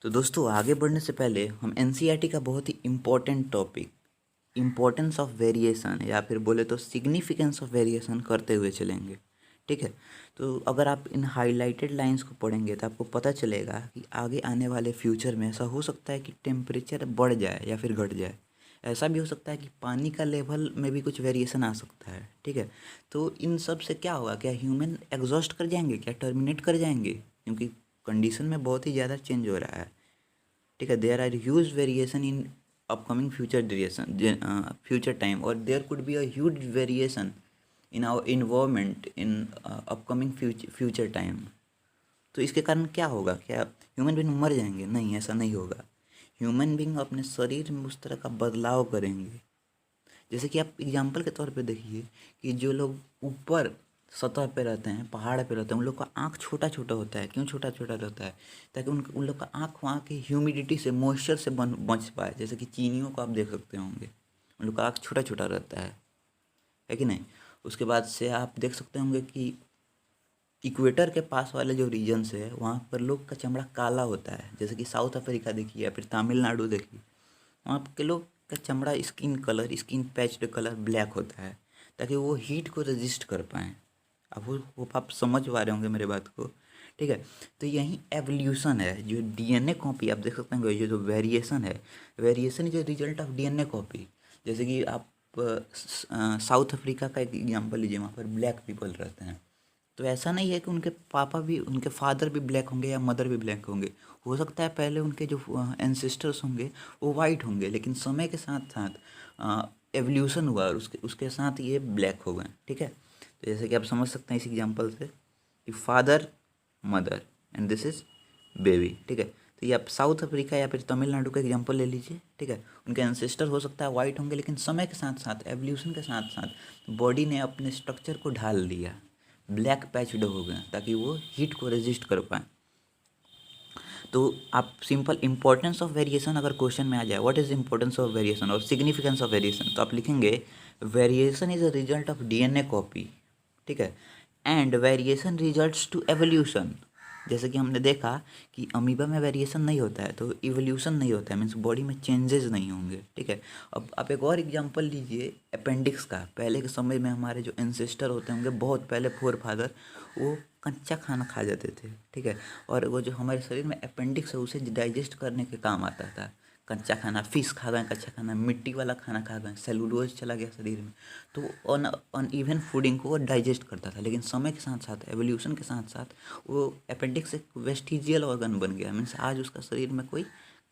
तो दोस्तों आगे बढ़ने से पहले हम एनसीईआरटी का बहुत ही important topic importance of variation या फिर बोले तो सिग्निफिकेंस ऑफ वेरिएशन करते हुए चलेंगे। ठीक है, तो अगर आप इन हाईलाइटेड लाइंस को पढ़ेंगे तो आपको पता चलेगा कि आगे आने वाले फ्यूचर में ऐसा हो सकता है कि टेम्परेचर बढ़ जाए या फिर घट जाए। ऐसा भी हो सकता है कि पानी का लेवल में भी कुछ वेरिएशन आ सकता है। ठीक है, तो इन सब से क्या होगा, क्या ह्यूमन एग्जॉस्ट कर जाएंगे, क्या टर्मिनेट कर जाएंगे, क्योंकि कंडीशन में बहुत ही ज़्यादा चेंज हो रहा है। ठीक है, there are huge variation in upcoming future time और there could be a huge variation in our environment in upcoming future time. तो इसके कारण क्या होगा, क्या ह्यूमन बींग मर जाएंगे? नहीं, ऐसा नहीं होगा। ह्यूमन बींग अपने शरीर में उस तरह का बदलाव करेंगे। जैसे कि आप एग्जाम्पल के तौर पे देखिए कि जो लोग ऊपर सतह पे रहते हैं, पहाड़ पे रहते हैं, उन लोग का आँख छोटा छोटा होता है। क्यों छोटा छोटा रहता है? ताकि उन लोग का आँख वहाँ की ह्यूमिडिटी से, मॉइस्चर से बच पाए। जैसे कि चीनियों को आप देख सकते होंगे, उन लोग का आँख छोटा छोटा रहता है कि नहीं? उसके बाद से आप देख सकते होंगे कि इक्वेटर के पास वाले जो रीजन्स है वहाँ पर लोग का चमड़ा काला होता है। जैसे कि साउथ अफ्रीका देखिए या फिर तमिलनाडु देखिए, वहाँ के लोग का चमड़ा स्किन पैच्ड कलर ब्लैक होता है, ताकि वो हीट को रेजिस्ट कर पाएँ। अब वो आप समझ पा रहे होंगे मेरे बात को। ठीक है, तो यही एवोल्यूशन है। जो डीएनए कॉपी आप देख सकते हैं, ये जो वेरिएशन है, variation is a result of DNA copy. जैसे कि आप साउथ अफ्रीका का एक एग्जांपल लीजिए, वहाँ पर ब्लैक पीपल रहते हैं। तो ऐसा नहीं है कि उनके फादर भी ब्लैक होंगे या मदर भी ब्लैक होंगे। हो सकता है पहले उनके जो एंसेस्टर्स होंगे वो वाइट होंगे, लेकिन समय के साथ साथ एवोल्यूशन हुआ और उसके साथ ये ब्लैक हो गए। ठीक है, तो जैसे कि आप समझ सकते हैं इस एग्जांपल से कि father, mother and this is baby. ठीक है, तो ये आप साउथ अफ्रीका या फिर तमिलनाडु का एग्जांपल ले लीजिए। ठीक है, उनके एंसेस्टर हो सकता है वाइट होंगे, लेकिन समय के साथ साथ, एवोल्यूशन के साथ साथ बॉडी ने अपने स्ट्रक्चर को ढाल दिया, ब्लैक पैच्ड हो गए ताकि वो हीट को रेजिस्ट कर पाए। तो आप सिंपल इंपॉर्टेंस ऑफ वेरिएशन अगर क्वेश्चन में आ जाए, what is importance of variation और सिग्निफिकेंस ऑफ वेरिएशन, तो आप लिखेंगे variation is a result of DNA copy. ठीक है, and variation results to evolution. जैसे कि हमने देखा कि अमीबा में वेरिएशन नहीं होता है तो इवोल्यूशन नहीं होता है, मीन्स बॉडी में चेंजेस नहीं होंगे। ठीक है, अब आप एक और एग्जांपल लीजिए अपेंडिक्स का। पहले के समय में हमारे जो एंसेस्टर होते होंगे, बहुत पहले फोर फादर, वो कच्चा खाना खा जाते थे। ठीक है, और वो जो हमारे शरीर में अपेंडिक्स है उसे डाइजेस्ट करने के काम आता था। कच्चा खाना, फिश खा गए, कच्चा खाना, मिट्टी वाला खाना खा गए, सेलुलोज चला गया शरीर में, तो अनइवन फूडिंग को वो डाइजेस्ट करता था। लेकिन समय के साथ साथ, एवोल्यूशन के साथ साथ, वो अपेंडिक्स एक वेस्टिजियल ऑर्गन बन गया, मीन्स आज उसका शरीर में कोई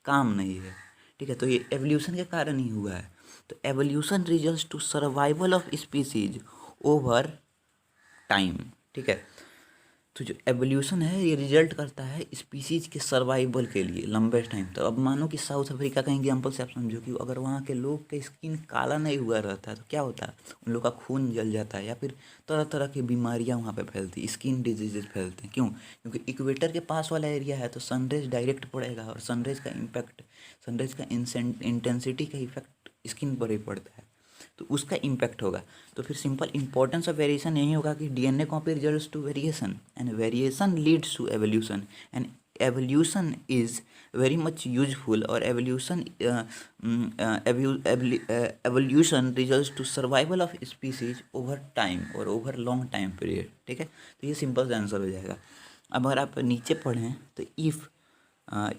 काम नहीं है। ठीक है, तो ये एवोल्यूशन के कारण ही हुआ है। तो evolution results to survival of species over time. ठीक है, तो जो एवोल्यूशन है ये रिजल्ट करता है स्पीसीज के सर्वाइवल के लिए लंबे टाइम तक। अब मानो कि साउथ अफ्रीका का एग्जांपल से आप समझो कि अगर वहाँ के लोग का स्किन काला नहीं हुआ रहता तो क्या होता है, उन लोग का खून जल जाता है या फिर तरह तरह की बीमारियाँ वहाँ पे फैलती, स्किन डिजीजेज फैलते हैं। क्यों? क्योंकि इक्वेटर के पास वाला एरिया है तो सनरेज डायरेक्ट पड़ेगा और सनरेज का इम्पैक्ट, सनरेज का इंटेंसिटी का इफेक्ट स्किन पर ही पड़ता है, तो उसका इम्पैक्ट होगा। तो फिर सिंपल इंपॉर्टेंस ऑफ वेरिएशन यही होगा कि DNA copy results to variation and variation leads to evolution and evolution is very much useful और evolution results to survival of species over time और ओवर लॉन्ग टाइम पीरियड। ठीक है, तो ये simple सा आंसर हो जाएगा। अब अगर आप नीचे पढ़ें तो इफ़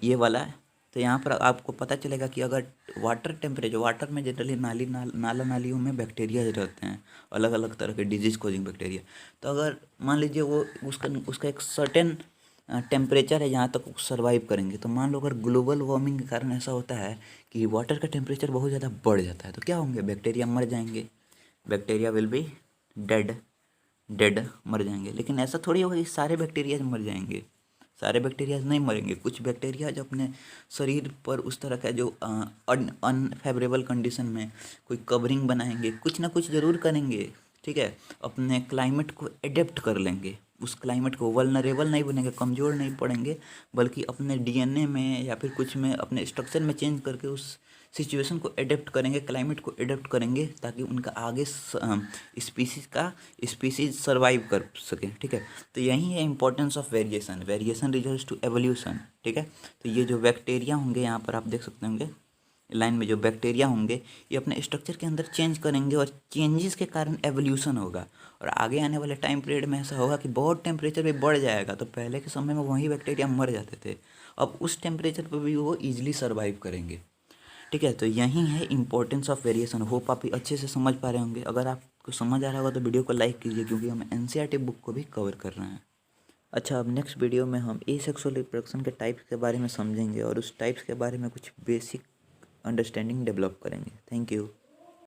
ये वाला है, तो यहाँ पर आपको पता चलेगा कि अगर वाटर टेम्परेचर, वाटर में जनरली नाला नालियों में बैक्टीरिया रहते हैं, अलग अलग तरह के डिजीज कॉजिंग बैक्टीरिया। तो अगर मान लीजिए वो उसका एक सर्टेन टेम्परेचर है जहाँ तक वो सर्वाइव करेंगे, तो मान लो अगर ग्लोबल वार्मिंग के कारण ऐसा होता है कि वाटर का टेम्परेचर बहुत ज़्यादा बढ़ जाता है, तो क्या होंगे? बैक्टीरिया मर जाएंगे, bacteria will be dead, dead मर जाएंगे। लेकिन ऐसा थोड़ी होगा कि सारे बैक्टीरिया मर जाएंगे, सारे बैक्टीरिया नहीं मरेंगे। कुछ बैक्टीरिया जो अपने शरीर पर उस तरह का जो अनफेवरेबल कंडीशन में कोई कवरिंग बनाएंगे, कुछ ना कुछ ज़रूर करेंगे। ठीक है, अपने क्लाइमेट को एडेप्ट कर लेंगे, उस क्लाइमेट को वल्नरेबल नहीं बनेंगे, कमज़ोर नहीं पड़ेंगे, बल्कि अपने डीएनए में या फिर कुछ में अपने स्ट्रक्चर में चेंज करके उस सिचुएशन को एडेप्ट करेंगे, क्लाइमेट को एडेप्ट करेंगे, ताकि उनका आगे स्पीसीज सर्वाइव कर सके। ठीक है, तो यही है importance of variation. Variation results to evolution. ठीक है, तो ये जो बैक्टीरिया होंगे, यहाँ पर आप देख सकते होंगे लाइन में, जो बैक्टीरिया होंगे ये अपने स्ट्रक्चर के अंदर चेंज करेंगे और चेंजेस के कारण एवोल्यूशन होगा। और आगे आने वाले टाइम पीरियड में ऐसा होगा कि बहुत टेम्परेचर भी बढ़ जाएगा, तो पहले के समय में वही बैक्टीरिया मर जाते थे, अब उस टेम्परेचर पर भी वो ईजिली सर्वाइव करेंगे। ठीक है, तो यही है इंपॉर्टेंस ऑफ वेरिएशन। होप आप अच्छे से समझ पा रहे होंगे। अगर आपको समझ आ रहा होगा तो वीडियो को लाइक कीजिए, क्योंकि हम एनसीईआरटी बुक को भी कवर कर रहे हैं। अच्छा, अब नेक्स्ट वीडियो में हम एसेक्सुअल रिप्रोडक्शन के टाइप्स के बारे में समझेंगे और उस टाइप्स के बारे में कुछ बेसिक अंडरस्टैंडिंग डेवलप करेंगे। Thank you.